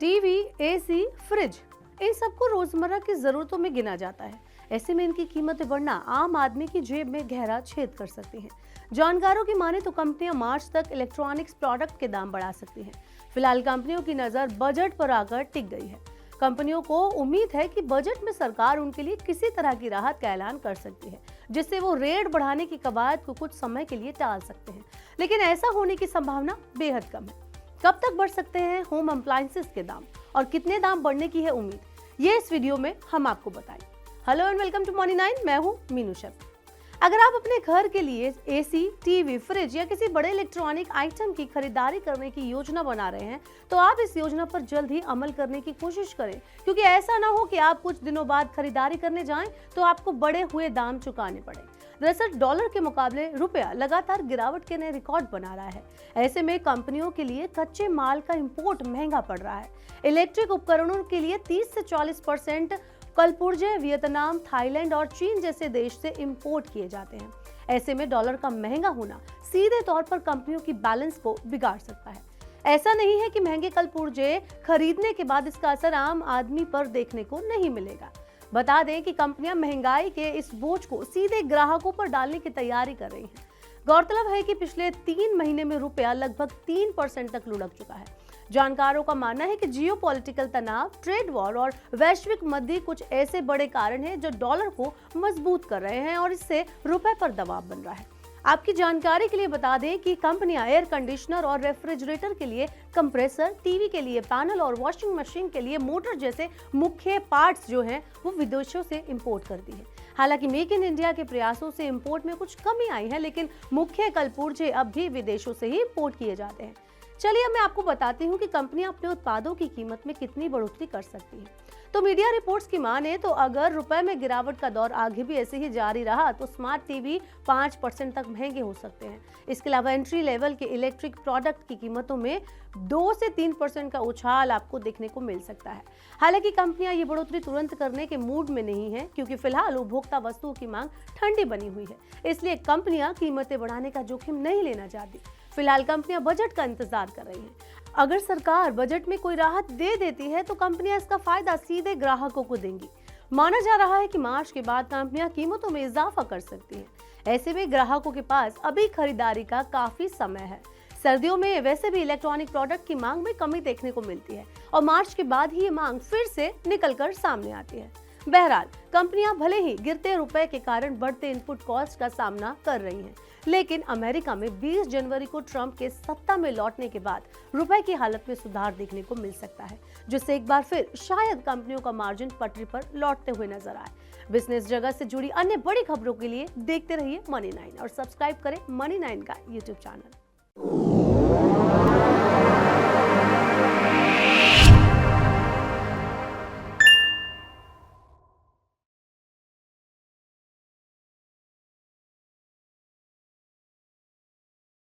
TV, AC, fridge, इन सबको रोजमर्रा की जरूरतों में गिना जाता है। ऐसे में इनकी कीमतें बढ़ना आम आदमी की जेब में गहरा छेद कर सकती हैं। जानकारों की माने तो कंपनियां मार्च तक इलेक्ट्रॉनिक्स प्रोडक्ट के दाम बढ़ा सकती हैं। फिलहाल कंपनियों की नजर बजट पर आकर टिक गई है। कंपनियों को उम्मीद है कि बजट में सरकार उनके लिए किसी तरह की राहत का ऐलान कर सकती है, जिससे वो रेट बढ़ाने की कवायद को कुछ समय के लिए टाल सकते हैं। लेकिन ऐसा होने की संभावना बेहद कम है। कब तक बढ़ सकते हैं होम अप्लायंसेस के दाम और कितने दाम बढ़ने की है उम्मीद, ये इस वीडियो में हम आपको बताएंगे। Hello and welcome to money 9। मैं हूं मीनू शर्मा। अगर आप अपने घर के लिए एसी, टीवी, फ्रिज या किसी बड़े इलेक्ट्रॉनिक आइटम की खरीदारी करने की योजना बना रहे हैं, तो आप इस योजना पर जल्द ही अमल करने की कोशिश करें, क्योंकि ऐसा ना हो कि आप कुछ दिनों बाद खरीदारी करने जाएं तो आपको बढ़े हुए दाम चुकाने पड़े। दरअसल डॉलर के मुकाबले रुपया लगातार गिरावट के नए रिकॉर्ड बना रहा है। ऐसे में कंपनियों के लिए कच्चे माल का इंपोर्ट महंगा पड़ रहा है। इलेक्ट्रिक उपकरणों के लिए 30 से 40% कलपुर्जे वियतनाम, थाईलैंड और चीन जैसे देश से इंपोर्ट किए जाते हैं। ऐसे में डॉलर का महंगा होना सीधे तौर पर कंपनियों की बैलेंस को बिगाड़ सकता है। ऐसा नहीं है कि महंगे कलपुर्जे खरीदने के बाद इसका असर आम आदमी पर देखने को नहीं मिलेगा। बता दें कि कंपनियां महंगाई के इस बोझ को सीधे ग्राहकों पर डालने की तैयारी कर रही हैं। गौरतलब है कि पिछले 3 महीने में रुपया लगभग 3% तक लुढ़क चुका है। जानकारों का मानना है कि जियोपॉलिटिकल तनाव, ट्रेड वॉर और वैश्विक मंदी कुछ ऐसे बड़े कारण हैं जो डॉलर को मजबूत कर रहे हैं और इससे रुपए पर दबाव बन रहा है। आपकी जानकारी के लिए बता दें कि कंपनियां एयर कंडीशनर और रेफ्रिजरेटर के लिए कंप्रेसर, टीवी के लिए पैनल और वॉशिंग मशीन के लिए मोटर जैसे मुख्य पार्ट्स जो हैं वो विदेशों से इंपोर्ट करती है। हालांकि मेक इन इंडिया के प्रयासों से इंपोर्ट में कुछ कमी आई है, लेकिन मुख्य कलपुर्जे अब भी विदेशों से ही इंपोर्ट किए जाते हैं। चलिए मैं आपको बताती हूँ कि कंपनियां अपने उत्पादों की कीमत में कितनी बढ़ोतरी कर सकती हैं। तो मीडिया रिपोर्ट्स की माने तो अगर रुपए में गिरावट का दौर आगे भी ऐसे ही जारी रहा तो स्मार्ट टीवी 5% तक महंगे हो सकते हैं। इसके अलावा एंट्री लेवल के इलेक्ट्रिक प्रोडक्ट की कीमतों में 2 से 3% का उछाल आपको देखने को मिल सकता है। हालांकि कंपनियां ये बढ़ोतरी तुरंत करने के मूड में नहीं है, क्योंकि फिलहाल उपभोक्ता वस्तुओं की मांग ठंडी बनी हुई है। इसलिए कंपनियां कीमतें बढ़ाने का जोखिम नहीं लेना चाहती। फिलहाल कंपनियां बजट का इंतजार कर रही हैं। अगर सरकार बजट में कोई राहत दे देती है तो कंपनियां इसका फायदा सीधे ग्राहकों को देंगी। माना जा रहा है कि मार्च के बाद कंपनियां कीमतों में इजाफा कर सकती हैं। ऐसे में ग्राहकों के पास अभी खरीदारी का काफी समय है। सर्दियों में वैसे भी इलेक्ट्रॉनिक प्रोडक्ट की मांग में कमी देखने को मिलती है और मार्च के बाद ही ये मांग फिर से निकलकर सामने आती है। बहरहाल कंपनियां भले ही गिरते रुपए के कारण बढ़ते इनपुट कॉस्ट का सामना कर रही हैं, लेकिन अमेरिका में 20 जनवरी को ट्रंप के सत्ता में लौटने के बाद रुपए की हालत में सुधार देखने को मिल सकता है, जिससे एक बार फिर शायद कंपनियों का मार्जिन पटरी पर लौटते हुए नजर आए। बिजनेस जगत से जुड़ी अन्य बड़ी खबरों के लिए देखते रहिए मनी 9 और सब्सक्राइब करें मनी 9 का यूट्यूब चैनल।